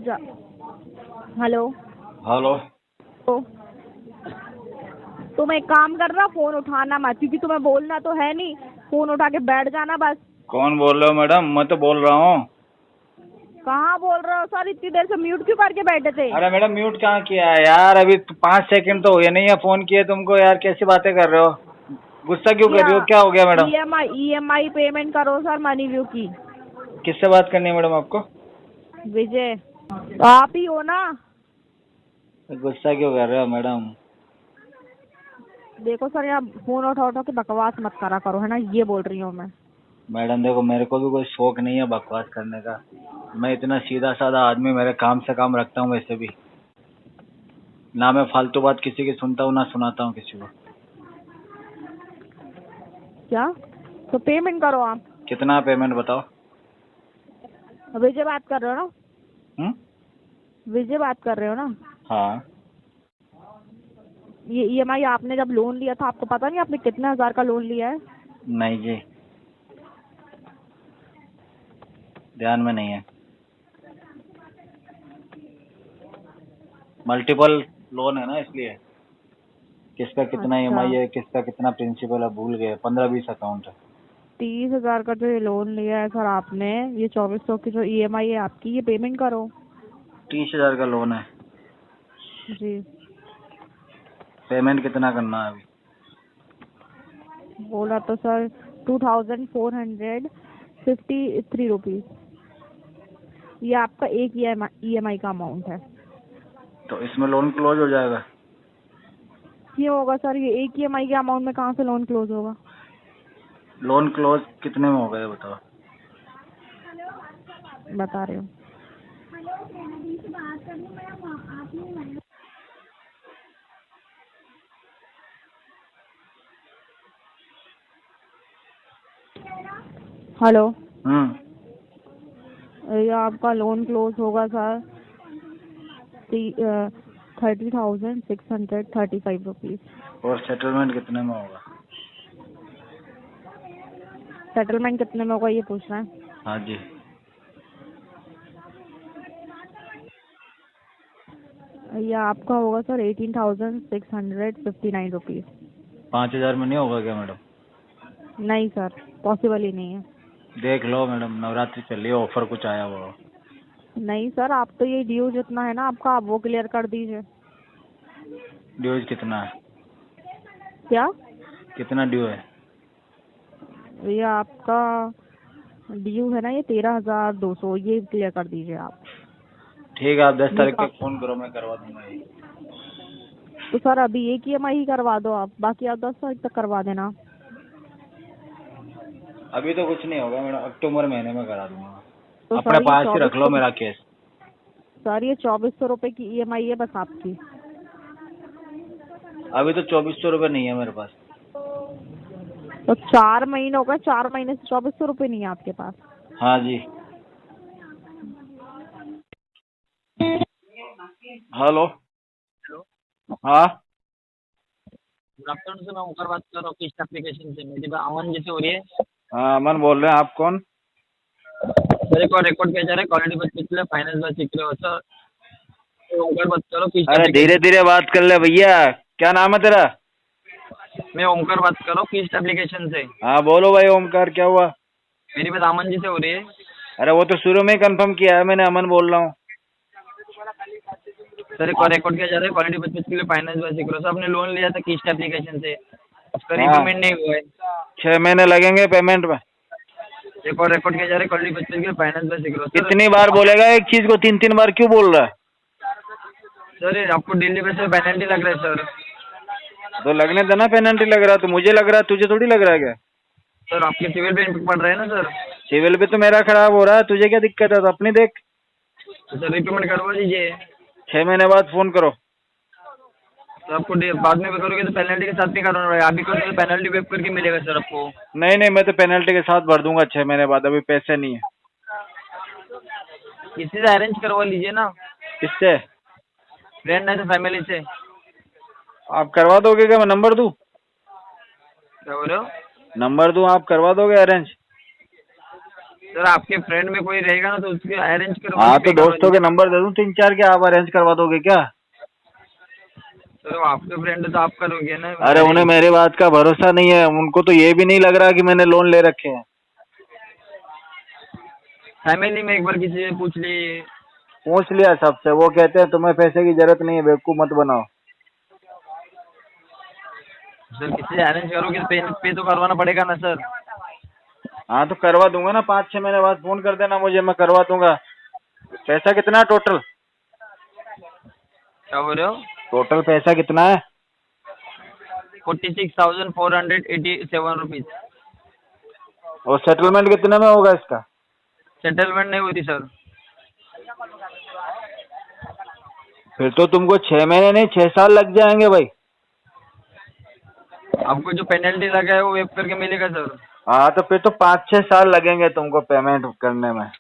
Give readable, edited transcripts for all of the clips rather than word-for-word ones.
Hello hello. तुम एक काम कर रहा, फोन उठाना मत, क्योंकि तुम्हें बोलना तो है नहीं। फोन उठा के बैठ जाना बस। कौन बोल रहे हो मैडम? मैं तो बोल रहा हूँ। कहाँ बोल रहे हो सर? इतनी देर से म्यूट क्यों करके बैठे थे? अरे मैडम म्यूट कहाँ किया है यार? अभी 5 सेकंड तो हुए नहीं है फोन किए तुमको यार। कैसी बातें कर रहे हो? गुस्सा क्यों कर क्या रही हो? क्या हो गया मैडम? ईएमआई पेमेंट करो सर, मनी व्यू की। किससे बात करनी है मैडम आपको? विजय, तो आप ही हो ना? गुस्सा क्यों कर रहे हो मैडम? देखो सर, यहाँ फोन उठा उठा के बकवास मत करा करो, है ना? ये बोल रही हूँ मैं। मैडम देखो, मेरे को भी कोई शौक नहीं है बकवास करने का। मैं इतना सीधा साधा आदमी, मेरे काम से काम रखता हूँ वैसे भी। ना मैं फालतू बात किसी की सुनता हूँ ना सुनाता हूँ किसी को। क्या? तो पेमेंट करो आप। कितना पेमेंट बताओ? विजय बात कर रहे हो ना? हम्म। विजय बात कर रहे हो ना? हाँ। ये ईएमआई आपने जब लोन लिया था, आपको पता नहीं आपने कितने हजार का लोन लिया है? नहीं जी, ध्यान में नहीं है। मल्टीपल लोन है ना, इसलिए। किसका कितना अच्छा, ईएमआई है, किसका कितना प्रिंसिपल है भूल गए। 15-20 अकाउंट है। 30,000 का जो ये लोन लिया है सर आपने, ये 2400 की जो ईएमआई है आपकी, ये पेमेंट करो। 30,000 का लोन है। जी। पेमेंट कितना करना है अभी? बोला तो सर 2453 रुपीज। ये आपका एक ईएमआई का अमाउंट है। तो इसमें लोन क्लोज हो जाएगा? क्यों होगा सर? ये एक ईएमआई के अमाउंट में कहाँ से लोन क्लोज होगा? लोन क्लोज कितने में होगा ये बताओ? बता रहे हो। हेलो। ये आपका लोन क्लोज होगा सर 30,635 रुपीज। और सेटलमेंट कितने में होगा? सेटलमेंट कितने में होगा ये पूछना है? हाँ जी। ये आपका होगा सर 18,659 रुपीज। 5,000 में नहीं होगा क्या मैडम? नहीं सर, पॉसिबल ही नहीं है। देख लो मैडम, नवरात्रि चल रही है, ऑफर कुछ आया हुआ हो। नहीं सर, आप तो ये ड्यू जितना है ना आपका, आप वो क्लियर कर दीजिए। ड्यूज कितना है? क्या? कितना ड्यू है? ये आपका ड्यू है ना, ये 13,200, ये क्लियर कर दीजिए आप। ठीक है, आप 10 तारीख निका तक फोन करो, मैं करवा दूंगा ये। तो सर अभी एक ईएमआई ही करवा दो आप, बाकी आप 10 तारीख तक करवा देना। अभी तो कुछ नहीं होगा मैडम, अक्टूबर महीने में करा दूंगा। तो अपने सर ये पास ही रख लो 2400 मेरा केस। सर ये 2400 रुपए की ईएमआई है बस आपकी। अभी तो 2400 रुपये नहीं है मेरे पास। तो 4 महीने हो गए, 4 महीने से 2400 रुपए नहीं है आपके पास? हाँ जी। हेलो। हेलो, हाँ। Good afternoon sir. मैं ओंकार बात कर रहा हूँ किस्त एप्लीकेशन से। मेरी बात अमन जी से हो रही है? हाँ, अमन बोल रहे हैं। आप कौन? सर एक और रिकॉर्ड किया जा रहा है, क्वालिटी बच पिछले फाइनेंस बच सीख रहे हो सर। तो ओंकार बात कर रहा हूँ किस्त अरे धीरे एप्लीकेशन। धीरे बात कर ले भैया। क्या नाम है तेरा? मैं ओंकार बात कर रहा हूँ किस्त एप्लीकेशन से। हाँ बोलो भाई ओमकार, क्या हुआ? मेरी बात अमन जी से हो रही है? अरे वो तो शुरू में ही कंफर्म किया है मैंने, अमन बोल रहा हूँ। सर एक और रिकॉर्ड किया जा रहा है, क्वालिटी बच पिछले फाइनेंस बच सीख रहे हो सर। आपने लोन लिया था किस्त एप्लीकेशन से, उसका हाँ, रीपेमेंट नहीं हुआ है। 6 महीने लगेंगे पेमेंट में। एक और रिकॉर्ड किया जा रहा है, क्वालिटी बच पिछले फाइनेंस बच सीख रहे हो सर। कितनी बार बोलेगा एक चीज को? 3-3 बार क्यों बोल रहा है? सर ये आपको डेली बेसिस पे पेनल्टी लग रहा है सर। तो लगने देना, पेनल्टी लग रहा है तो मुझे लग रहा है, तुझे थोड़ी लग रहा है क्या? सर आपके सिविल पे इम्पेक्ट पड़ रहा है ना सर। सिविल भी तो मेरा खराब हो रहा है, तुझे क्या दिक्कत है? तो अपनी देख। तो सर रीपेमेंट करवा दीजिए। 6 महीने बाद फोन करो। तो आपको बाद में करोगे तो पेनल्टी के साथ नहीं करना पड़ेगा, अभी करोगे तो पेनल्टी वेव करके मिलेगा सर आपको। नहीं नहीं, मैं तो पेनल्टी के साथ भर दूंगा 6 महीने बाद, अभी पैसे नहीं है। किसी से अरेंज करवा लीजिए ना, किससे? फ्रेंड है तो फैमिली से। आप करवा दोगे क्या? मैं नंबर दूं? क्या बोल रहे हो? नंबर दूं, आप करवा दोगे अरेंज? सर आपके फ्रेंड में कोई रहेगा ना तो उसके अरेंज करो। हाँ तो दोस्तों के नंबर दे दूँ 3-4 के, आप अरेंज करवा दोगे क्या? सर वो आपके फ्रेंड है तो आप करोगे ना। अरे उन्हें मेरी बात का भरोसा नहीं है, उनको तो ये भी नहीं लग रहा कि मैंने लोन ले रखे हैं। फैमिली में एक बार किसी से पूछ ली। पूछ लिया सबसे, वो कहते हैं तुम्हें पैसे की जरूरत नहीं है, बेवकूफ मत बनाओ। सर किसी से अरेंज करोगे तो पे तो करवाना पड़ेगा ना सर। हाँ तो करवा दूंगा ना, 5-6 महीने बाद फोन कर देना मुझे, मैं करवा दूंगा। पैसा कितना है टोटल? क्या बोल रहे हो? टोटल पैसा कितना है? 46,487 रुपीज। और सेटलमेंट कितने में होगा इसका? सेटलमेंट नहीं हुई थी सर। फिर तो तुमको 6 महीने नहीं 6 साल लग जाएंगे भाई। आपको जो पेनल्टी लगा है वो वेब करके मिलेगा सर। हाँ तो फिर तो 5-6 साल लगेंगे तुमको पेमेंट करने में।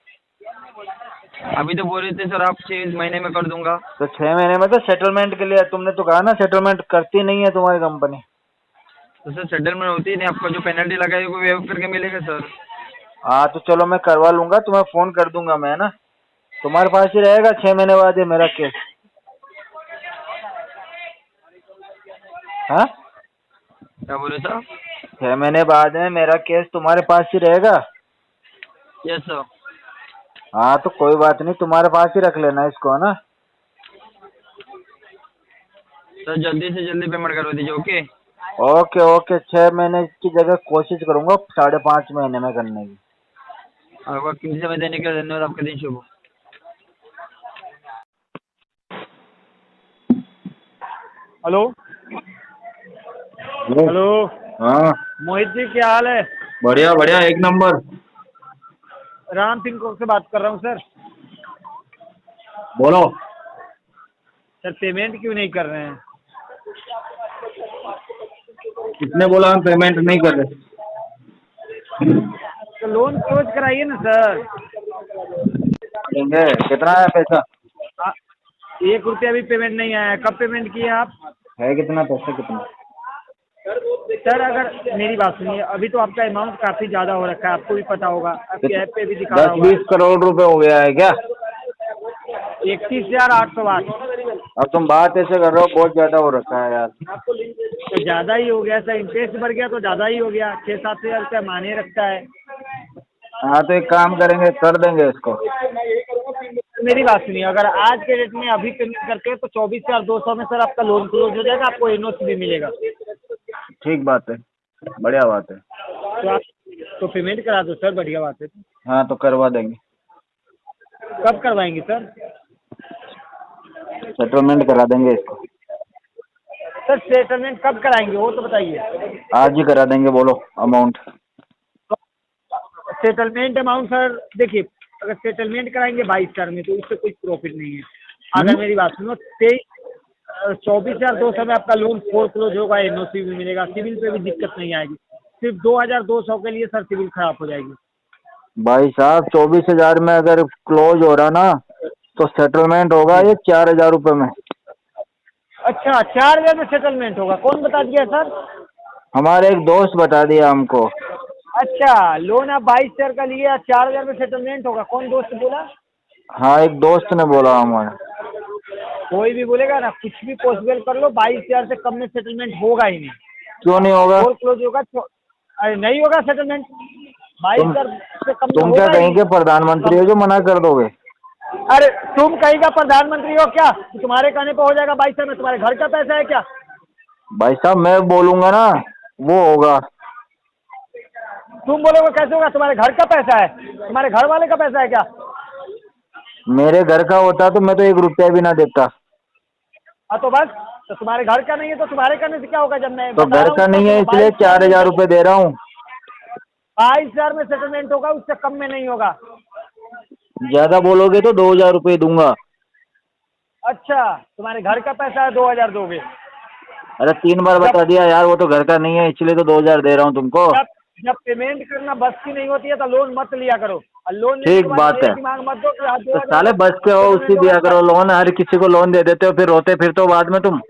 अभी तो बोल रहे थे सर आप 6 महीने में कर दूंगा। तो 6 महीने में तो सेटलमेंट के लिए तुमने तो कहा ना, सेटलमेंट करती नहीं है तुम्हारी कंपनी। तो सर सेटलमेंट होती नहीं, आपको जो पेनल्टी लगा है वो वेब करके मिलेगा सर। हाँ तो चलो मैं करवा लूंगा, तुम्हें फोन कर दूंगा मैं ना, तुम्हारे पास ही रहेगा 6 महीने बाद ये मेरा केस। हाँ क्या बोले सर? 6 महीने बाद में मेरा केस तुम्हारे पास ही रहेगा। Yes sir. हाँ तो कोई बात नहीं, तुम्हारे पास ही रख लेना इसको, है ना। सर जल्दी से जल्दी पेमेंट करवा दीजिए। ओके ओके ओके, 6 महीने की जगह कोशिश करूंगा 5.5 महीने में करने की। आपका कीमती समय देने के लिए धन्यवाद। आपका दिन शुभ हो। Hello hello. हाँ मोहित जी क्या हाल है? बढ़िया बढ़िया, एक नंबर। राम सिंह को से बात कर रहा हूँ सर। बोलो। सर पेमेंट क्यों नहीं कर रहे हैं? किसने बोला हम पेमेंट नहीं कर रहे? तो लोन क्लोज कराइए ना सर। देंगे, कितना है पैसा? 1 रुपया भी पेमेंट नहीं आया। कब पेमेंट किए आप? है कितना पैसा, कितना? सर अगर मेरी बात सुनिए, अभी तो आपका अमाउंट काफ़ी ज़्यादा हो रखा है, आपको भी पता होगा, आपके ऐप पे भी दिखा रहा होगा। 10-20 करोड़ रुपए हो गया है क्या? 31,808। अब तुम बात ऐसे कर रहे हो, बहुत ज्यादा हो रखा है यार। तो ज़्यादा ही हो गया सर, इंटरेस्ट बढ़ गया तो ज़्यादा ही हो गया। 6-7 हज़ार रुपया माने रखता है। हाँ तो एक काम करेंगे, कर देंगे इसको। मेरी बात सुनिए, अगर आज के डेट में अभी पेमेंट करते हैं तो 24,200 में सर आपका लोन क्लोज हो जाएगा, आपको एनओसी भी मिलेगा। ठीक बात है, बढ़िया बात है। तो आप तो पेमेंट करा दो सर, बढ़िया बात है। हाँ तो करवा देंगे। कब करवाएंगे सर? सेटलमेंट करा देंगे इसको। सर सेटलमेंट कब कराएंगे वो तो बताइए। आज ही करा देंगे, बोलो अमाउंट। सेटलमेंट अमाउंट सर देखिए, अगर सेटलमेंट कराएंगे 22,000 में तो उससे कोई प्रॉफिट नहीं है। अगर मेरी बात सुनो, 24,200 में आपका लोन क्लोज होगा, एनओसी भी मिलेगा, सिविल पे भी दिक्कत नहीं आएगी। सिर्फ 2,200 के लिए सर सिविल खराब हो जाएगी। भाई साहब 24,000 में अगर क्लोज हो रहा ना, तो सेटलमेंट होगा ये 4,000 रुपये में। अच्छा 4,000 में सेटलमेंट होगा? कौन बता दिया सर? हमारे एक दोस्त बता दिया हमको। अच्छा लोन आप 22,000 का लिए, 4,000 में सेटलमेंट होगा? कौन दोस्त बोला? हाँ एक दोस्त ने बोला हमारे। कोई भी बोलेगा ना, कुछ भी पॉसिबल कर लो, 22,000 से कम में सेटलमेंट होगा ही नहीं। क्यों नहीं होगा? और क्लोज होगा तो अरे नहीं होगा सेटलमेंट। 22,000 से कम में तुम होगा क्या ही कहीं नहीं। के प्रधानमंत्री हो जो मना कर दोगे? अरे तुम कहीं का प्रधानमंत्री हो क्या? तुम्हारे कहने पे हो जाएगा 22,000 में? तुम्हारे घर का पैसा है क्या? भाई साहब मैं बोलूंगा ना वो होगा। तुम बोलोगे कैसे होगा? तुम्हारे घर का पैसा है, तुम्हारे घर वाले का पैसा है क्या? मेरे घर का होता तो मैं तो 1 रुपया भी ना देता। हाँ तो बस, तो तुम्हारे घर का नहीं है तो तुम्हारे करने से क्या होगा? जब मैं तो बता घर रहा का हूँ नहीं है तो इसलिए 4,000 रुपये दे रहा हूँ। 22,000 में सेटलमेंट होगा, उससे कम में नहीं होगा। ज्यादा बोलोगे तो 2,000 रुपये दूंगा। अच्छा तुम्हारे घर का पैसा है, 2,000 दोगे? अरे 3 बार बता दिया यार, वो तो घर का नहीं है इसलिए तो 2,000 दे रहा हूँ तुमको। जब पेमेंट करना बस की नहीं होती है तो लोन मत लिया करो। और लोन लेने ठीक के बाद बात ये है। दिमाग मत दो कि आज तो साले बस के हो उसी दिया करो लोन, हर किसी को लोन दे देते हो फिर रोते फिर तो बाद में तुम।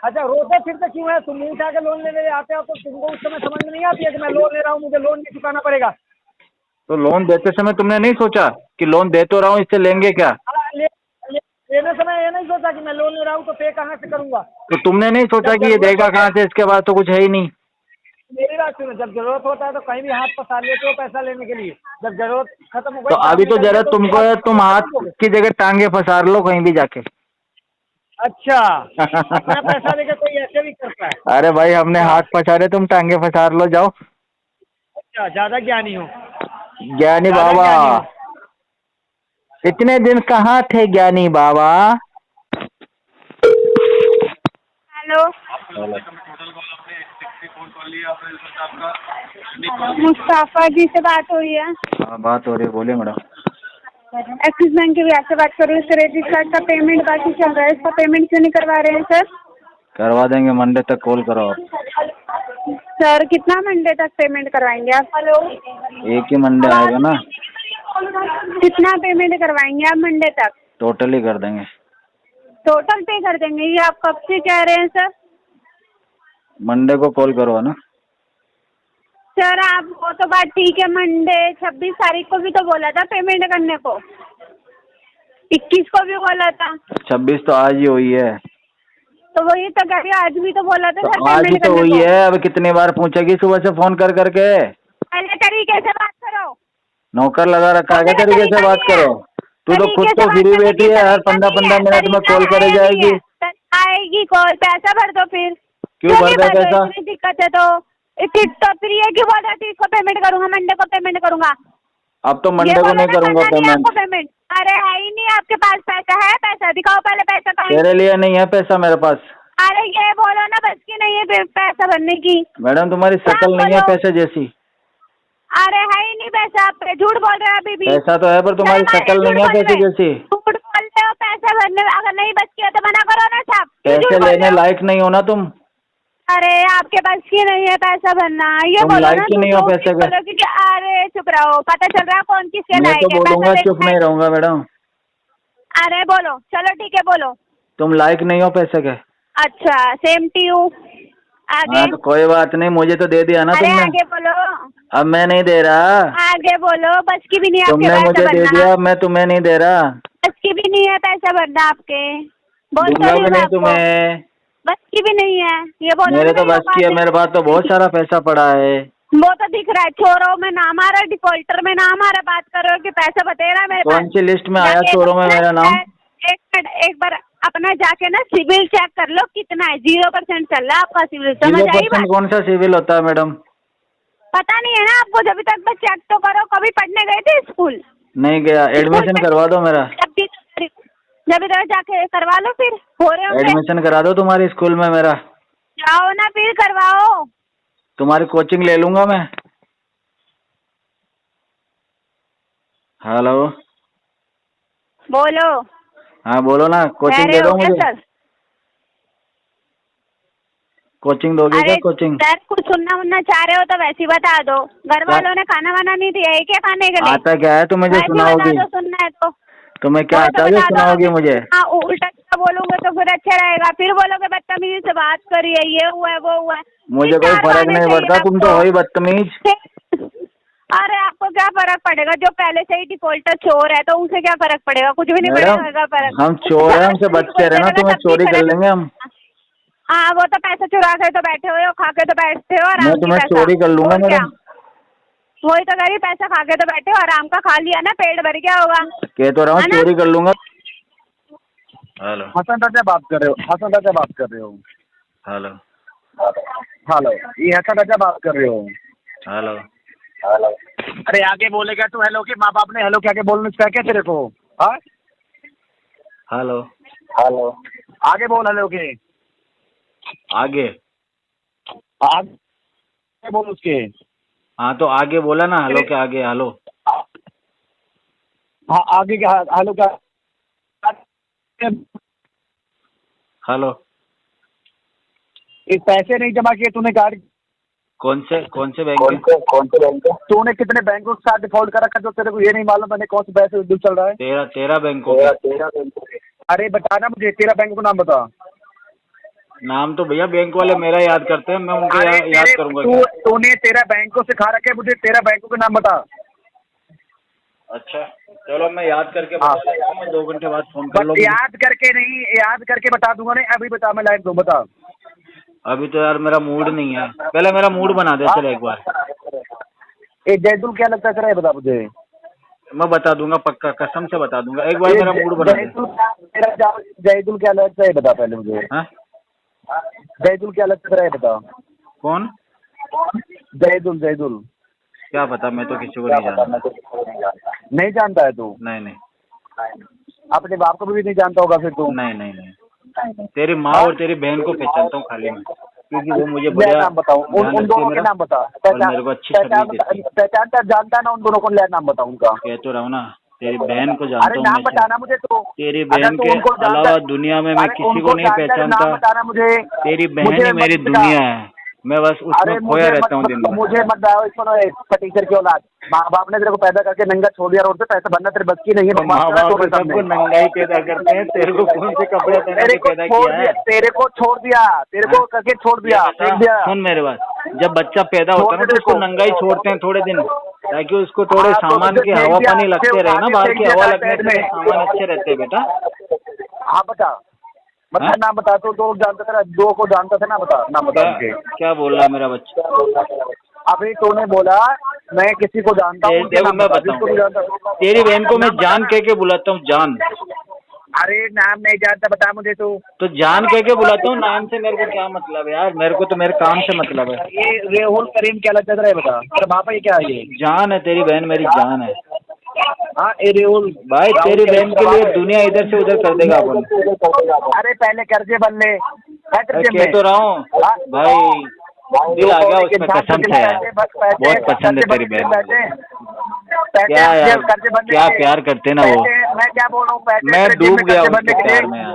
अच्छा रोते फिरते क्यों है? तुम मुँह उठा के लोन लेने आते हो तो तुमको उस समय समझ में नहीं आती है कि मैं लोन ले रहा हूँ, मुझे लोन भी चुकाना पड़ेगा। तो लोन देते समय तुमने नहीं सोचा कि लोन दे तो रहा हूँ, इससे लेंगे क्या? लेने समय ये नहीं सोचा कि मैं लोन ले रहा हूँ तो पे कहाँ से करूँगा। तो तुमने नहीं सोचा जब कि ये जरूरत देगा होता कहाँ है, से, इसके बाद तो कुछ है ही नहीं। मेरी बात सुनो, जब जरूरत होता है तो कहीं भी हाथ पसार लेते हो पैसा लेने के लिए, जब जरूरत खत्म हो तो गई, काम अभी तो निकल गया जरूरत तो उसके तुमको बाद है, तुम पैसा हाथ नहीं दोगे। की जगह टांगे फंसार लो कहीं भी जाके। अच्छा, अपना पैसा देकर कोई ऐसे भी करता है। अरे भाई हमने अच्छा, हाथ पसारे, तुम टांगे फंसार लो, जाओ। अच्छा, ज्यादा ज्ञानी हो, ज्ञानी ज्यादा बाबा, ज्ञानी हो। इतने दिन कहाँ थे ज्ञानी बाबा? हेलो, मुस्ताफा जी से बात हो रही है? हाँ बात हो रही है, बोलिए मैडम। एक्सिस बैंक के ब्याज से बात कर रही हूँ। क्रेडिट कार्ड का पेमेंट बाकी चल रहा है, इसका पेमेंट क्यों नहीं करवा रहे हैं सर? करवा देंगे, मंडे तक कॉल करो आप। सर कितना मंडे तक पेमेंट करवाएंगे आप? हेलो, एक ही मंडे आएगा ना, कितना पेमेंट करवाएंगे आप मंडे तक? टोटल ही कर देंगे। टोटल पे कर देंगे, ये आप कब से कह रहे हैं सर? मंडे को कॉल करो ना। सर आप वो तो बात ठीक है, मंडे 26 तारीख को भी तो बोला था पेमेंट करने को, 21 को भी बोला था। 26 तो आज ही हुई है। तो वही तो कह रही हूँ, आज भी तो बोला था तो सर आज ही पेमेंट तो करने हुई को। है, अब कितनी बार पूछेगी सुबह से फोन कर करके? पहले तरीके से बात करो। नौकर लगा रखा है, मेरा तरीके से तरीका बात नहीं है। करो। तू तो खुद तरीके से तो बात फ्री करने बैठी की है, हर तरीका 15-15 नहीं है, मिनट में तरीका कॉल करे है नहीं जाएगी। है। आएगी कॉल, पैसा भर दो फिर। क्यों भर नहीं दे भर दो, पैसा? इतनी दिक्कत है तो फिर ये क्यों बोल रहा थी इसको पेमेंट करूंगा, मंडे को पेमेंट करूंगा? अब तो ये मंडे को बोलो नहीं ना, करूंगा करना नहीं है पेमेंट। आपको पेमेंट। अरे है ही नहीं आपके पास पैसा, है पैसा दिखाओ पहले, पैसा कहाँ है? तेरे लिए नहीं है पैसा मेरे पास। अरे ये बोलो ना, बस की नहीं है पैसा भरने की। मैडम तुम्हारी नाम शक्ल नहीं है बोलो। पैसे जैसी। अरे है ही नहीं पैसा, आप झूठ बोल रहे हो अभी भी। पैसा तो है पर तुम्हारी शर्म आ रही शक्ल झूठ नहीं है बोलने पैसे में। जैसी। झूठ बोल रहे हो पैसा भरने में, अगर नहीं बच किया तो मना करो ना साहब। क्यों झूठ पैसे बोल लेने रहे हो? लायक नहीं हो ना तुम। अरे आपके पास की नहीं है पैसा भरना, ये तुम बोलो लायक ना। ही नहीं हो झूठ पैसे के। बोलो क्योंकि अरे चुप रहो, पता चल रहा है कौन किसके मैं तो लायक है पैसा बोलूंगा, चुप देना है। नहीं रहूंगा मैडम। अरे बोलो, चलो ठीक है बोलो। तुम लायक नहीं हो पैसे के। अच्छा, सेम टू यू। आगे। हाँ तो कोई बात नहीं, मुझे तो दे दिया ना अरे तुमने। आगे बोलो। अब मैं नहीं दे रहा। आगे बोलो, बस की भी नहीं है आपके तुमने पैसा मुझे दे भरना। दिया, अब मैं तुम्हें नहीं दे रहा। बस की भी नहीं है पैसा भरना आपके। बोल तो दूंगा रही भी हूँ मैं नहीं आपको, तुम्हें। बस की भी नहीं है, ये बोलो मेरे ना तो मेरी बस की है, औकात मेरे पास तो बहुत सारा पैसा पड़ा है। वो तो दिख रहा है, चोरों में नाम आ रहा है, डिफॉल्टर में नाम आ रहा है, बात कर रहे हो कि पैसा बतेरा है मेरे पास। कौन सी लिस्ट में आया जाके चोरों में मेरा नाम? एक बार अपना जाके ना सिविल चेक कर लो कितना है। 0% चल रहा है आपका सिविल, समझ आई 0% बात? कौन सा सिविल होता है मैडम? पता नहीं है ना आपको? जब तक बस चेक तो करो। कभी पढ़ने गए थे स्कूल? नहीं गया। एडमिशन करवा दो मेरा। जब इधर जाके करवा लो, फिर हो रहे होंगे। एडमिशन करा दो तुम्हारे स्कूल में मेरा। जाओ ना फिर करवाओ। तुम्हारी कोचिंग ले लूंगा मैं। हेलो। बोलो। हाँ बोलो ना, कह कोचिंग रहे दे हो दो क्या मुझे। सर? कोचिंग दोगे अरे क्या? कोचिंग सर कुछ सुनना चाह रहे हो तो वैसे ही बता दो। घर वालों ने खाना वाना नहीं दिया है क्या खाने के लिए? आता क्या है तुम्हें जो वैसे ही सुनाओगी? बता दो, सुनना है तो। तुम्हें क्या वही आता तो है जो बता दो, सुनाओगी मुझे? हाँ उल्टा सीधा बोलोगे तो फिर अच्छा रहेगा। फिर बोलोगे बदतमीजी से बात करी है, ये हुआ है वो हुआ है। मुझे कोई फर्क नहीं पड़ता, तुम तो हो ही बदतमीज। अरे आपको क्या फर्क पड़ेगा? जो पहले से ही डिफॉल्टर चोर है तो उसे क्या फर्क पड़ेगा? कुछ भी नहीं मैडम पड़ेगा फर्क। हम चोर हैं, हमसे बच के रहना, तुम्हें चोरी कर लेंगे हम। हाँ वो तो पैसा चुरा के तो बैठे हुए हो, खा के तो बैठते हो मैं आराम की तुम्हें पैसा। चोरी कर लूंगा और क्या? मैडम। वही तो कह रही, पैसा खा के तो बैठे हो आराम का, खा लिया ना, पेट भर गया होगा। कह तो रहा हूँ है ना? चोरी कर लूंगा। हेलो। हसन राजा बात कर रहे हो? हसन राजा बात कर रहे हो? हेलो। हेलो, ये हसन राजा बात कर रहे हो? हेलो। हेलो। अरे आगे बोलेगा तू हेलो के? माँ बाप ने हेलो क्या के बोलने से क्या तेरे को? हाँ हेलो। हेलो, आगे बोल हेलो के। आगे? आगे बोल उसके। हाँ तो आगे बोला ना, हेलो के आगे। हेलो। हाँ आगे क्या? हेलो क्या? हेलो। एक पैसे नहीं जमा किए तूने कार्ड? कौन से बैंक कौन के? से बैंक के? तूने कितने बैंकों के साथ डिफॉल्ट कर रखा जो तेरे को ये नहीं मालूम मैंने कौन से पैसे बिल चल रहा है? तेरह बैंकों के। तेरह बैंकों के। अरे बताना मुझे 13 बैंकों का नाम बता। नाम तो भैया बैंक वाले मेरा याद करते हैं, मैं उनके याद करूंगा क्या? तूने 13 बैंकों से खा रखे, मुझे 13 बैंकों के नाम बता। अच्छा चलो मैं याद करके हाँ। बता देता हूँ, मैं 2 घंटे बाद फोन कर लो बट याद करके नहीं, याद करके बता दूंगा नहीं, अभी बता, मैं लाइक दो, बता। अभी तो यार मेरा मूड नहीं है, पहले मेरा मूड बना दे चल एक बार। ये जैदुल क्या लगता है तेरा, ये बता मुझे। मैं बता दूंगा पक्का, कसम से बता दूंगा, एक बार मेरा मूड बना दे। जैदुल क्या लगता है ये बता पहले मुझे। हाँ जैदुल क्या लगता है तेरा, ये बता। कौन? जैदुल, जैदुल क्या पता, मैं तो किसी को नहीं जानता। नहीं जानता है तू? नहीं नहीं अपने बाप को भी नहीं जानता होगा फिर तू। नहीं नहीं नहीं, तेरी माँ और तेरी बहन को पहचानता हूँ खाली मैं, क्योंकि वो मुझे मैं बढ़िया नाम बताऊं, ध्यान उन रखती है दोनों के मेरा, नाम बता। और मेरे को अच्छी सर्विस देती है। पहचानता जानता ना उन दोनों को, ले नाम बता उनका। कह तो रहा हूँ ना, तेरी बहन को जानता अरे हूँ नाम मैं सिर्फ। बताना मुझे तो। तेरी अगर बहन तू के उनको जानता, अलावा दुनिया में मैं अरे किसी को उनको नहीं जानता है तो नाम पहचानता। बताना मुझे। तेरी बहन मुझे ही मत मेरी बता। दुनिया है, मैं बस अरे उसमें खोया रहता हूँ दिन भर। मुझे मत बताओ इसको, टीचर की औलाद। माँ बाप ने तेरे को पैदा करके नंगा छोड़ दिया, रोड पे पैसा बनना तेरे बस की नहीं है। तो माँ बाप तो सबको नंगा ही पैदा करते हैं, तेरे को कौन से कपड़े पहना के पैदा किया है? तेरे को छोड़ दिया, तेरे को करके छोड़ दिया, फेंक दिया। सुन मेरे बात, जब बच्चा पैदा होता है ना तो उसको नंगा ही छोड़ते हैं थोड़े दिन, ताकि उसको थोड़े सामान की हवा पानी लगते रहे ना, बाहर की हवा लगने से सामान अच्छे रहते हैं बेटा। हाँ बता, बता नाम बता। तो दो जानता था, दो को जानता था ना, बता नाम बता उनके। क्या बोल रहा है मेरा बच्चा? अभी तूने बोला मैं किसी को जानता हूँ, उनके देखो नाम मैं बता, जिसको भी जानता। तेरी बहन को मैं जान कह के बुलाता हूँ, जान। अरे नाम नहीं जानता, बता मुझे तू। तो जान कह के बुलाता हूँ, नाम से मेरे को क्या मतलब है यार, मेरे को तो मेरे काम से मतलब है। ये रेहुल करीम क्या लगता है, बता तेरा बापा ये क्या है ये? जान है, तेरी बहन मेरी जान है हाँ ये रेहुल भाई, तेरी बहन के लिए दुनिया इधर से उधर कर देगा अपन। अरे पहले कर्जे बन ले, कह तो रहा हूँ भाई, दिल आ गया उसमें कसम से यार, बहुत पसंद है तेरी बहन। क्या यार, क्या प्यार करते ना वो, मैं क्या बोल रहा हूँ, मैं डूब गया उसके प्यार में यार।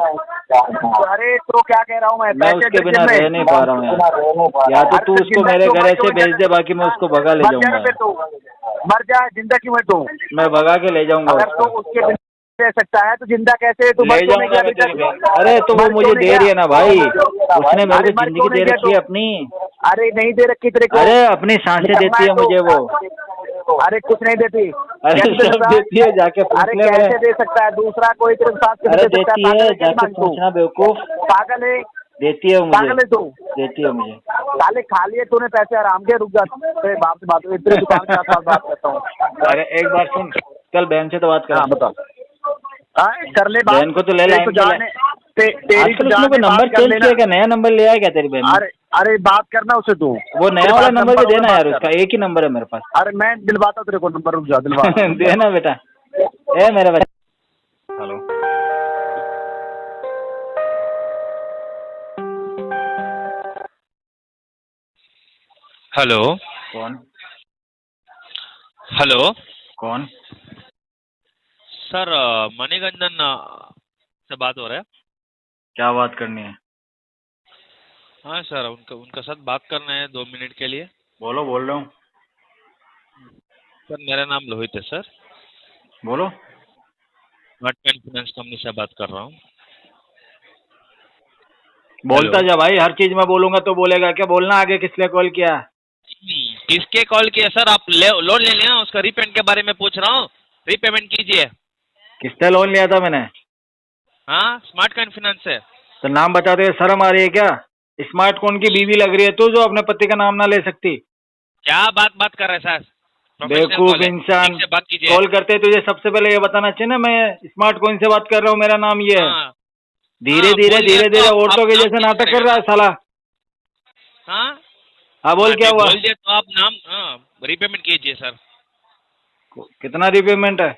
अरे तो क्या कह रहा हूँ मैं उसके बिना रह नहीं पा रहा हूँ यार, या तो तू उसको मेरे घर ऐसे भेज दे, बाकी मैं उसको भगा ले जाऊंगा। मर जा, जिंदा क्यों है तू? मैं भगा के ले जाऊंगा अगर तू उसको, उसके बिना रह सकता है तो जिंदा कैसे है? तू ले जाऊंगा मैं तेरी बहन। अरे तो वो मुझे दे रही है ना भाई, उसने मेरे को जिंदगी दे रखी है अपनी। अरे नहीं दे रखी तेरे को। अरे अपनी सांसें देती है मुझे वो। अरे कुछ नहीं देती। अरे सब देती है, जाके पूछ अरे ले। कैसे दे सकता है? दूसरा कोई तेरे साथ अरे देती है, जाके पूछना बेवकूफ। पागल है, देती है मुझे, पागल है तू। देती है मुझे। साले खा लिए तूने पैसे आराम के, रुक जा तेरे बाप से बात, तेरे दुकान के आस-पास बात करता हूँ। अरे एक बार सुन, कल बहन से तो बात कर। हाँ बता। कर ले बात। बहन को तो ले लाइन के लिए। तेरी तो उसने कोई नंबर चेंज किया क्या, नया नंबर ले आया क्या तेरी बहन? अरे अरे बात करना उसे तू। वो नया वाला नंबर भी देना यार, उसका एक ही नंबर है मेरे पास। अरे मैं दिलवाता हूँ तेरे को नंबर, रुक जा दिलवा। देना बेटा, ए मेरा बच्चा। हेलो हेलो कौन? हेलो कौन? सर, मणिगंजन से बात हो रहा है? क्या बात करनी है? हाँ सर, उनका साथ बात करना है 2 मिनट के लिए। बोलो, बोल रहा हूँ। सर मेरा नाम लोहित है सर, बोलो। स्मार्ट फाइनेंस कंपनी से बात कर रहा हूँ। बोलता जा भाई, हर चीज में बोलूंगा तो बोलेगा क्या, बोलना आगे किस लिए कॉल किया? किसके कॉल किया सर? आप लोन ले लिया, उसका रीपेमेंट के बारे में पूछ रहा हूँ। रीपेमेंट कीजिए। किससे लोन लिया था मैंने? हाँ, स्मार्ट फाइनेंस से। तो नाम बता दे, शर्म आ रही है क्या? स्मार्ट कौन की बीवी लग रही है तू, जो अपने पति का नाम ना ले सकती? क्या बात कर रहे हैं सर? बेवकूफ इंसान, कॉल करते तुझे सबसे पहले ये बताना चाहिए ना, मैं स्मार्ट कौन से बात कर रहा हूँ, मेरा नाम ये है। हाँ, धीरे धीरे बोलिए धीरे तो धीरे आप औरतों के नाम जैसे चेंज नाटक कर करेगा। रहा है साला। हाँ हाँ बोल, क्या हुआ? बोलिए तो आप नाम रीपेमेंट कीजिए सर। कितना रीपेमेंट है?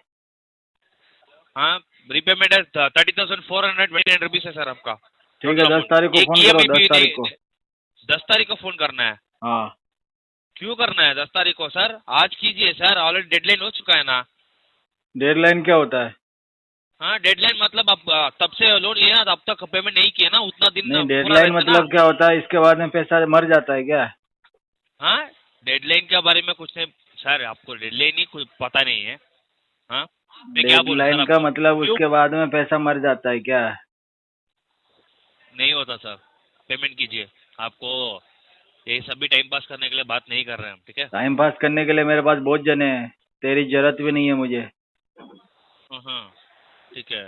हाँ, रीपेमेंट है 30,429 रुपीज है सर आपका। ठीक है, 10 तारीख को फोन करो, 10 तारीख को। 10 तारीख को फोन करना है? हाँ। क्यों करना है 10 तारीख को सर? आज कीजिए सर, ऑलरेडी डेडलाइन हो चुका है ना। डेडलाइन क्या होता है? हाँ, डेडलाइन मतलब आप तब से लोन लिया ना, तब तक पेमेंट नहीं किया ना, उतना दिन नहीं, पूरा डेडलाइन रहता मतलब ना। क्या होता है? इसके बाद में पैसा मर जाता है क्या? हाँ, डेडलाइन के बारे में कुछ नहीं सर, आपको डेडलाइन ही कुछ पता नहीं है। हाँ, मैं क्या बोलूं सर डेडलाइन का आपको? मतलब क्यों? उसके बाद में पैसा मर जाता है क्या? नहीं होता सर, पेमेंट कीजिए। आपको ये सभी टाइम पास करने के लिए बात नहीं कर रहे हैं हम, ठीक है? टाइम पास करने के लिए मेरे पास बहुत जने हैं, तेरी जरूरत भी नहीं है मुझे। हाँ ठीक है,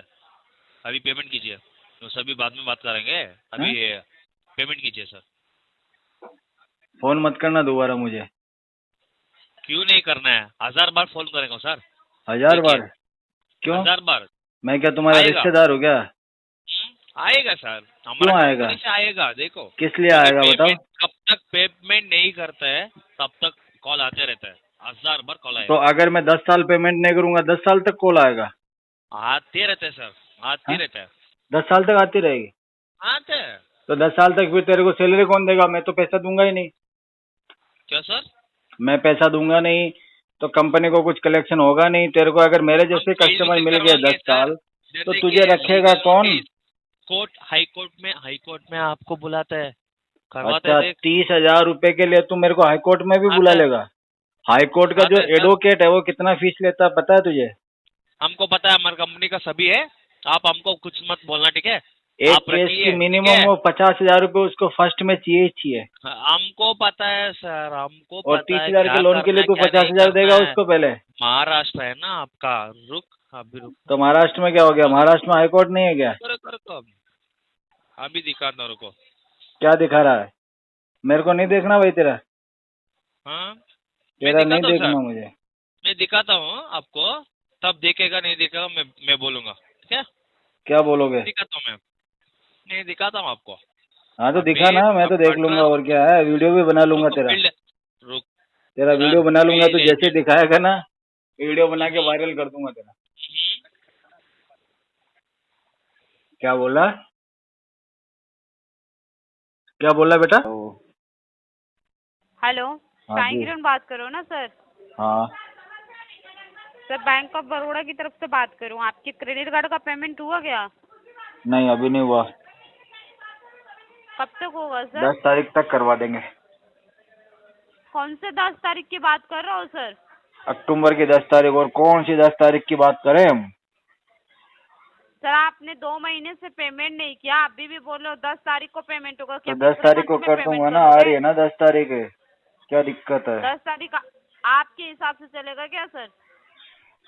अभी पेमेंट कीजिए, तो सभी बाद में बात करेंगे, अभी पेमेंट कीजिए सर। फोन मत करना दोबारा मुझे। क्यों नहीं करना है, 1000 बार फोन करेंगे सर। 1000 देखिए, बार? क्यों? 1000 बार मैं क्या तुम्हारा आएगा। रिश्तेदार हूँ क्या? आएगा सर, क्यों हमारा आएगा? कंपनी से आएगा। देखो किस लिए आएगा बताओ? कब तक पेमेंट नहीं करता है तब तक कॉल आते रहता है, 1000 बार कॉल तो आएगा। अगर मैं 10 साल पेमेंट नहीं करूंगा 10 साल तक कॉल आएगा? आते रहते हैं सर, आते हाँ? रहता है, 10 साल तक आती रहेगी? आते हैं। तो 10 साल तक फिर तेरे को सैलरी कौन देगा? मैं तो पैसा दूंगा ही नहीं। क्या सर? मैं पैसा दूंगा नहीं तो कंपनी को कुछ कलेक्शन होगा नहीं। तेरे को अगर मेरे हम जैसे केस कस्टमर भी मिल गए करवाएंगे 10 सर, साल तो जैसे तुझे कि रखेगा लीगल कौन? केस, हाई कोर्ट में आपको बुलाते हैं, करवाते अच्छा, थे। 30,000 रुपए के लिए तू मेरे को हाई कोर्ट में भी बुला आते लेगा? हाई कोर्ट का जो आते हैं सर, एडवोकेट है वो कितना फीस लेता है पता है तुझे? हमको पता है, हमारी कंपनी का सभी है, आप हमको कुछ मत बोलना, ठीक है? एक आप केस रखिए, की ठीक मिनिमम है? वो 50,000 रुपए उसको फर्स्ट में चाहिए ही चाहिए। हमको पता है सर, हमको और पता है 30,000 क्या के लोन के करना लिए है तू क्या नहीं 50,000 करना देगा है। उसको पहले? महाराष्ट्र है ना आपका, अभी रुक, तो महाराष्ट्र में क्या हो गया? महाराष्ट्र में हाई कोर्ट नहीं है क्या? करो करो करो, अभी दिखाता रुको। क्या दिखा रहा है? मेरे को नहीं देखना भाई तेरा। हाँ मैं तेरा नहीं दिखाता हूँ सर, देखना मुझे। मैं दिखाता हूँ आपको, तब देखेगा नहीं देखेगा मैं बोलूंगा, ठीक है? क्या बोलोगे? दिखाता हूँ मैं दिखाता हूँ आपको। हाँ तो अभी दिखा ना, मैं तो देख लूंगा। और क्या है, वीडियो भी बना लूंगा तेरा। रुक तेरा सर, वीडियो बना लूंगा, तो फील्ड जैसे एजेंट। दिखाएगा ना वीडियो बना के वायरल कर दूंगा तेरा। क्या बोला? क्या बोला बेटा? हेलो, हाँ साईं जी। किरण बात करो ना सर? हाँ सर बैंक ऑफ बड़ौदा की तरफ से बात करूँ। आपके क्रेडिट कार्ड का पेमेंट हुआ क्या? नहीं, अभी नहीं हुआ। कब तक होगा सर? 10 तारीख तक करवा देंगे। कौन से 10 तारीख की बात कर रहे हो सर? अक्टूबर की 10 तारीख। और कौन सी 10 तारीख की बात करें हम? सर आपने 2 महीने से पेमेंट नहीं किया, अभी भी बोल रहे हो 10 तारीख को पेमेंट होगा। तो क्या 10 दूसरे तारीख मंथ को में कर पेमेंट दूंगा ना, आ करोगे? रही है ना 10 तारीख है। क्या दिक्कत है? 10 तारीख आपके हिसाब से चलेगा क्या सर?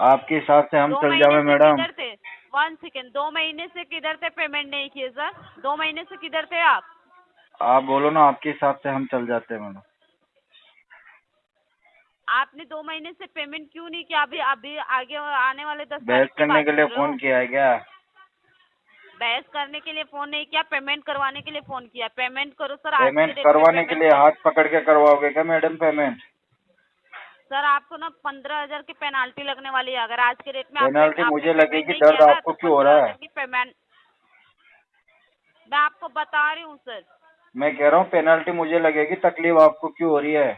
आपके हिसाब से हम 2 चल महीने जावे से मैडम। किधर थे? 1 सेकेंड, 2 महीने से किधर थे पेमेंट नहीं किए सर? 2 महीने से किधर थे आप? आप बोलो ना, आपके हिसाब से हम चल जाते हैं मैडम। आपने 2 महीने से पेमेंट क्यों नहीं किया? अभी अभी आगे आने वाले 10 बहस तारीख की करने बात के लिए कर रहे हो? फोन किया है क्या? बहस करने के लिए फोन नहीं किया, पेमेंट करवाने के लिए फोन किया। पेमेंट करो सर, आज के पेमेंट डेट में करवाने के पेमेंट लिए करो। हाथ पकड़ के करवाओगे क्या मैडम पेमेंट? सर आपको ना 15,000 की पेनाल्टी लगने वाली है अगर आज के डेट में पेनाल्टी आपने मुझे पेमेंट लगेगी, नहीं दर्द किया ना, आपको तो क्यों हो रहा 15,000 है? की पेमेंट मैं आपको बता रही हूँ सर। मैं कह रहा हूँ पेनाल्टी मुझे लगेगी, तकलीफ आपको क्यों हो रही है?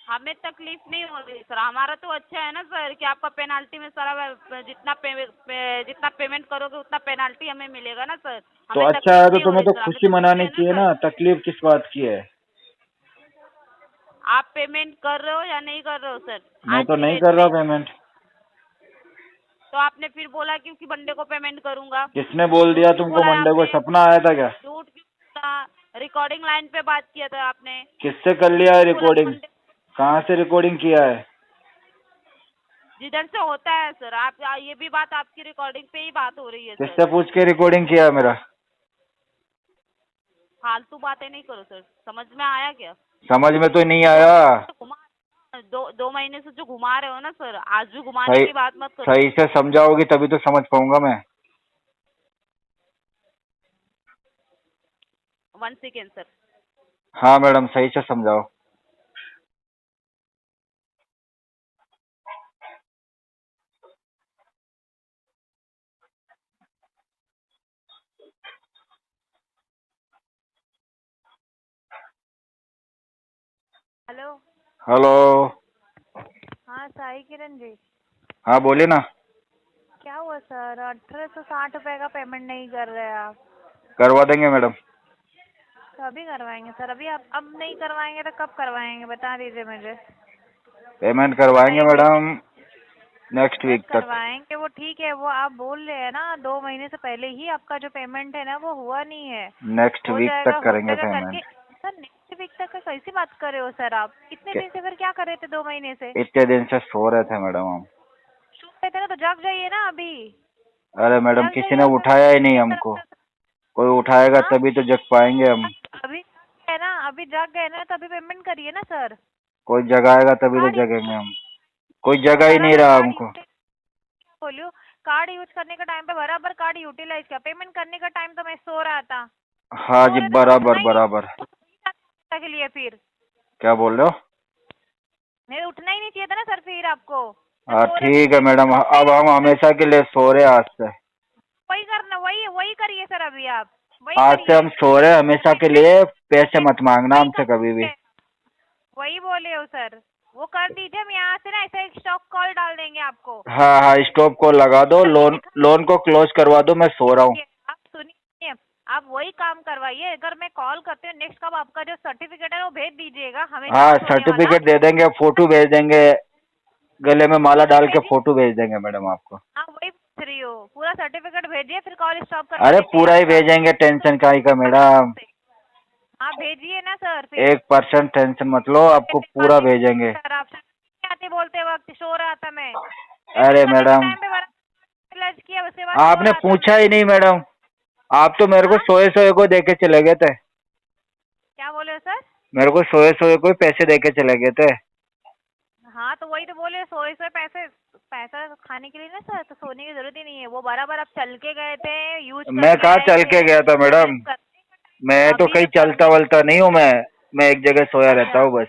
हमें तकलीफ नहीं हो रही सर, हमारा तो अच्छा है ना सर कि आपका पेनाल्टी में सारा जितना पेमेंट करोगे उतना पेनाल्टी हमें मिलेगा ना सर। तो हमें अच्छा तकलीफ है, तो नहीं हो तुम्हें रही तो सर, हमें खुशी तो मनानी है चाहिए सर। ना, तकलीफ किस बात की है? आप पेमेंट कर रहे हो या नहीं कर रहे हो सर? मैं आज तो की नहीं डेट कर रहा में पेमेंट। तो आपने फिर बोला क्यों कि मंडे को पेमेंट करूंगा? किसने बोल दिया झूठ क्यों तुमको? बोला है मंडे को आपने? सपना आया था क्या? झूठ क्यों बोला? रिकॉर्डिंग लाइन पे बात किया था आपने। किससे कर लिया है क्यों बोला कि रिकॉर्डिंग? मंडे? कहाँ से रिकॉर्डिंग किया है? जिधर से होता है सर, आप ये भी बात आपकी रिकॉर्डिंग पे ही बात हो रही है सर। किससे पूछ के रिकॉर्डिंग किया है मेरा? फालतू बातें नहीं करो सर, समझ में आया क्या? समझ में तो नहीं आया। दो महीने से जो घुमा रहे हो ना सर, आज भी घुमाने की बात मत करो। सही से समझाओगी तभी तो समझ पाऊंगा मैं। 1 सेकेंड सर। हाँ मैडम, सही से समझाओ। हेलो। हेलो। हाँ साई किरण जी। हाँ बोलिए ना। क्या हुआ सर? 1860 रुपए का पेमेंट नहीं कर रहे आप? करवा देंगे मैडम। तो अभी करवाएंगे सर? अभी आप अब नहीं करवाएंगे तो कब करवाएंगे बता दीजिए मुझे। पेमेंट करवाएंगे मैडम नेक्स्ट वीक तक। करवाएंगे वो ठीक है, वो आप बोल रहे हैं ना 2 महीने से पहले ही आपका जो पेमेंट है ना वो हुआ नहीं है। नेक्स्ट हो वीक जाएगा तक हो करेंगे जाएगा पेमेंट। करके। सर नेक्स्ट वीक तक का कैसी बात कर रहे हो सर आप? कितने दिन से फिर क्या कर रहे थे 2 महीने से? इतने दिन से सो रहे थे मैडम हम। सो रहे थे ना तो जाग जाइए ना अभी। अरे मैडम जाग किसी जाइए ने और उठाया ही नहीं फिर हमको, कोई उठाएगा हाँ? तभी तो जग पाएंगे हम। अभी है ना, अभी जाग गए ना तो अभी पेमेंट करिए ना सर। कोई जगाएगा तभी तो कार्ड जगेंगे हम, कोई तो जगह ही नहीं बराबर रहा कार्ड हमको। बोलियो, कार्ड यूज करने का टाइम पे बराबर कार्ड यूटिलाइज किया, पेमेंट करने का टाइम तो मैं सो रहा था। हाँ सो जी रहे थे तो बराबर उठना ही बराबर। नहीं के लिए फिर क्या बोल रहे हो? नहीं, उठना ही नहीं चाहिए था ना सर फिर आपको। मैं हाँ सो रहे ठीक है मैडम, अब हम हमेशा के लिए सो रहे हैं आज से। वही करना, वही वही करिए सर, अभी आप वही आज से करिए। हम सो रहे हैं हमेशा के लिए, पैसे मत मांगना वही हमसे कभी भी। वही बोले हो सर, वो कर दीजिए। हम यहाँ से ना ऐसे एक स्टॉक कॉल डाल देंगे आपको। हाँ हाँ स्टॉप को लगा दो, लोन को क्लोज करवा दो, मैं सो रहा हूँ। आप सुनिए, आप वही काम करवाइए। अगर मैं कॉल करती हूँ नेक्स्ट, कब आपका जो सर्टिफिकेट है वो भेज दीजिएगा हमेशा हाँ का सोने वाला। सर्टिफिकेट दे देंगे, फोटो भेज देंगे, गले में माला डाल के फोटो भेज देंगे मैडम आपको। हाँ वही पूछ रही हो, पूरा सर्टिफिकेट भेजिए फिर कॉल स्टॉप करवा अरे देते हैं पूरा ही आपका। भेजेंगे, टेंशन काहे का मैडम, हाँ भेजिए ना सर फिर। 1% टेंशन मत लो, आपको पूरा भेजेंगे। सर आप आते बोलते वक्त सो रहा था मैं। अरे मैडम टाइम पे बराबर किया, उसके बाद सो आपने रहा था पूछा मैं। ही नहीं मैडम, आप तो मेरे को हाँ? सोए सोए को देके चले गए थे, क्या बोले हो सर? मेरे को सोए सोए को ही पैसे देके चले गए थे। हाँ तो वही तो बोले, सोए सोए पैसे, पैसा खाने के लिए ना सर, तो सोने की जरूरत ही नहीं है। वो बराबर आप चल के गए थे, यूज मैं करके कहाँ आए चल थे। के गया था मैडम, मैं तो अभी कहीं जब चलता वलता नहीं हूँ, मैं एक जगह सोया रहता अच्छा, हूँ बस।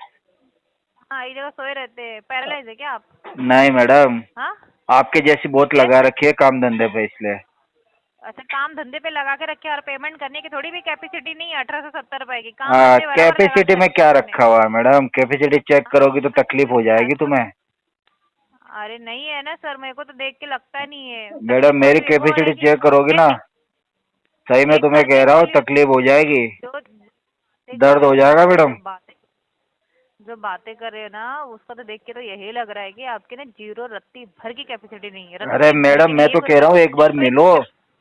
हाँ एक जगह सोए रहते हैं। पैरालाइज है क्या आप? नहीं मैडम, हाँ आपके जैसी बहुत फिर? लगा रखी है काम धंधे पे, इसलिए। अच्छा, काम धंधे पे लगा के रखे और पेमेंट करने की थोड़ी भी कैपेसिटी नहीं है 1870 रुपए की। काम हाँ धंधे बराबर लगा कैपेसिटी के में रखे क्या हैं हमने। रखा हुआ है मैडम, कैपेसिटी चेक हाँ, करोगी तो तकलीफ हो जाएगी तुम्हें। अरे नहीं है ना सर, मेरे को तो देख के लगता नहीं है। तकलीफ मैडम मेरी थोड़ी वो कैपेसिटी रहेगी। चेक करोगी ना, सही में चेक तुम्हें करके कह ही रहा हूँ बोलिए। तकलीफ हो जाएगी, जो एक दर्द बात हो सुनिए जाएगा सर, मैडम। जो बातें कर रहे हो ना, उसका तो देख के तो यही लग रहा है कि आपके ना जीरो रत्ती भर की कैपेसिटी नहीं है। अरे रत्ती भर मैडम की मैं नहीं है, तो कुछ कह रहा हूँ तो एक बार मिलो,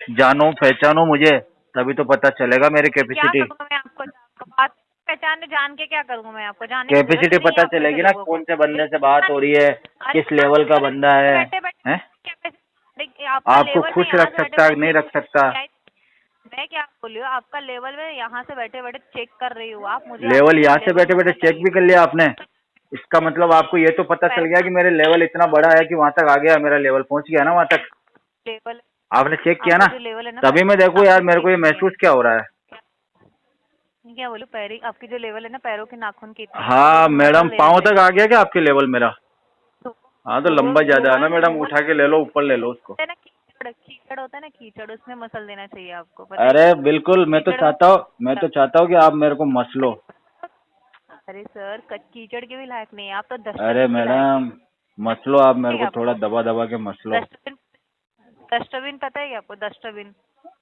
जानो पहचानो मुझे, तभी तो पता चलेगा मेरी क्या कैपेसिटी। करूँगा मैं आपको? बात पहचान जान के क्या करूँगा मैं? आपको जानने की जरूरत कैपेसिटी ही नहीं है पता आपको ऐसे चलेगी ना, लोगों को। कौन से बंदे से बात हो रही है, अरे किस लेवल का बंदा है, बैठे बैठे हैं? आपका आपको लेवल में खुश यहाँ रख से बैठे सकता है बैठे नहीं रख सकता, मैं क्या बोल रही हूँ, आपका लेवल में यहाँ से बैठे बैठे चेक कर रही हूँ। आप मुझे लेवल यहाँ से लेवल बैठे बैठे चेक भी कर लिया आपने, इसका मतलब आपको ये तो पता चल गया कि मेरे लेवल इतना बड़ा है कि वहां तक आ गया, मेरा लेवल पहुंच गया ना वहां तक। लेवल आपने चेक किया आपका ना, जो लेवल है ना, तभी मैं देखो यार मेरे को ये महसूस क्या हो रहा है। क्या बोलूँ, पैरी आपकी जो लेवल है ना, पैरों के नाखून की इतनी है, वो हाँ तुम्हारा मैडम पाँव लेवल है। तक आ गया क्या आपके लेवल मेरा? तो हाँ तो लंबा ज्यादा है ना मैडम, उठा के ले लो, ऊपर ले लो उसको। है ना, कीचड़ कीचड़ होता है ना, कीचड़, उसमें मसल देना चाहिए आपको, पता है? अरे बिल्कुल, मैं तो कीचड़ चाहता हूँ, मैं तो चाहता हूँ कि आप मेरे को मस लो। अरे सर, कीचड़ के भी लायक नहीं है आप तो, अरे डस्टबिन के लायक मैडम मस लो आप मेरे को, है। थोड़ा दबा दबा के मस लो। डस्टबिन, डस्टबिन पता है क्या आपको? डस्टबिन,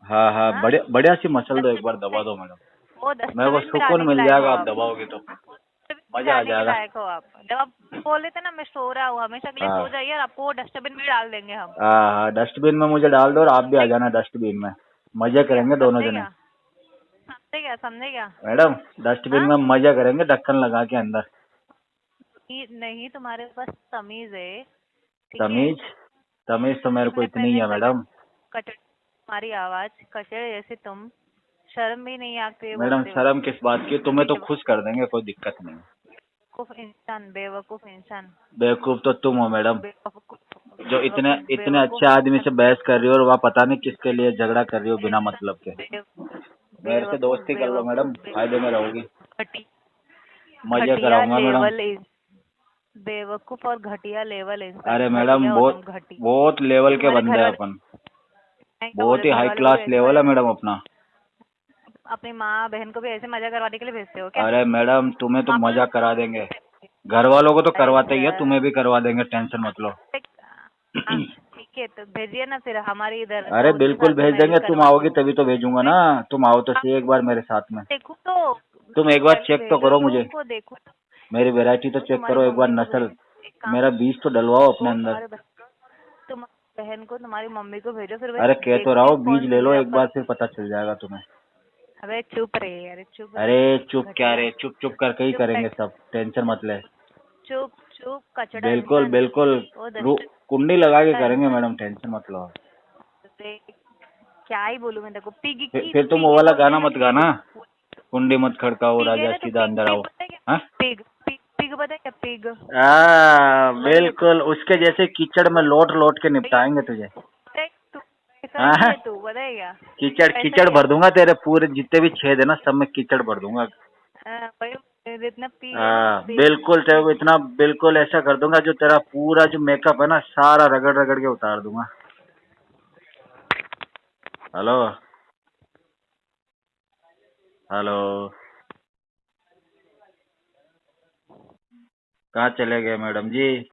हाँ हाँ हाँ? बढ़िया बढ़िया सी मसल दो, एक बार दबा दो मैडम, वो मेरे को डस्टबिन में सुकून डालने के मिल लायक हो जाएगा, आप आप। दबाओगे तो डस्टबिन में मजा आ डालने के जाएगा। लायक हो आप। जब आप बोल रहे थे ना मैं सो रहा हूँ, हमेशा के लिए हाँ सो जाइए और आपको वो डस्टबिन में डाल देंगे हम। हाँ हाँ डस्टबिन में मुझे डाल दो और आप भी आ जाना डस्टबिन में, मजे करेंगे दोनों समझे जने। क्या? समझे क्या? समझे क्या? मैडम डस्टबिन हाँ? में मजा करेंगे ढक्कन लगा के अंदर। नहीं, तुम्हारे पास तमीज है, ठीक है? तमीज? तमीज तो मेरे को इतनी ही है मैडम। कचड़े, तुम्हारी आवाज कचड़े जैसे तुम, शर्म भी नहीं आती है मैडम बोलते शर्म वक्त। किस बात की, तुम्हें तो खुश कर देंगे, कोई दिक्कत नहीं। बेवकूफ इंसान, बेवकूफ तो तुम हो मैडम, जो इतने इतने बेवकूफ अच्छे आदमी से बहस कर रही हो और वह पता नहीं किसके लिए झगड़ा कर रही हो बिना मतलब के। मेरे से दोस्ती कर लो मैडम, फायदे में रहोगी, मजे घटिया कराऊंगा मैडम। लेवल, बेवकूफ और घटिया लेवल इंसान। अरे मैडम घटिया हो तुम, घटी। बहुत लेवल के तुम्हारे बंदे घर हैं वाले अपन, क्या बहुत बोले? ही घर हाई वाले को भी क्लास ऐसे लेवल मजा, है मैडम अपना। अपनी माँ बहन को भी ऐसे मजा करवाने के लिए भेजते हो क्या? अरे मैडम तुम्हें तो मजा करा देंगे, घर वालों को तो अरे करवाते ही है, सर, तुम्हें भी करवा देंगे, टेंशन मत लो। हाँ, ठीक है तो भेजिए ना फिर हमारी इधर, अरे 2 दिन बिल्कुल साथ में भेज मैं भी देंगे, तुम करवाती आओगी हूँ। तभी तो भेजूंगा ना, तुम आओ तो सही एक बार मेरे साथ में, देखो तो, तुम एक बार पहले चेक तो भेजो करो इन मुझे, लोगों को, देखो मेरी वैरायटी तो चेक तुम्हारी करो एक बार, मम्मी को नस्ल भेजो। एक काम, मेरा बीज तो डलवाओ अपने वो अंदर। तुम्हारी बहन को, तुम्हारी मम्मी को भेजो, फिर अरे वैसे कह तो रहा देखती हूँ, हूँ बीज कौन ले सी लो है एक बार, अपन। फिर पता चल जाएगा तुम्हें। अबे चुप रहे, अरे चुप अरे रहे, चुप क्या रे, चुप चुप करके ही चुप करेंगे बैठ, सब, टेंशन मत ले। चुप चुप, कचड़ा बिल्कुल इंसान। बिल्कुल, वो कुंडी लगा के करेंगे मैडम, टेंशन मत लो। क्या ही बोलूं मैं देखो, पिग फिर तुम वो वाला गाना मत गाना, कुंडी मत खड़काओ राजा सीधा अंदर आओ। हाँ पिग पिग पिग पता है क्या, पिग। बिल्कुल उसके जैसे कीचड़ में लोट लोट के निपटाएंगे तुझे। हाँ तू पता है क्या, कीचड़ कीचड़ भर दूंगा तेरे पूरे जितने भी छेद है ना, सब में कीचड़ भर दूंगा। इतना पिग बिल्कुल तेरे को इतना बिल्कुल ऐसा कर दूंगा जो तेरा पूरा जो मेकअप है ना सारा रगड़ रगड़ के उतार दूंगा। हेलो हेलो, कहाँ चले गए मैडम जी?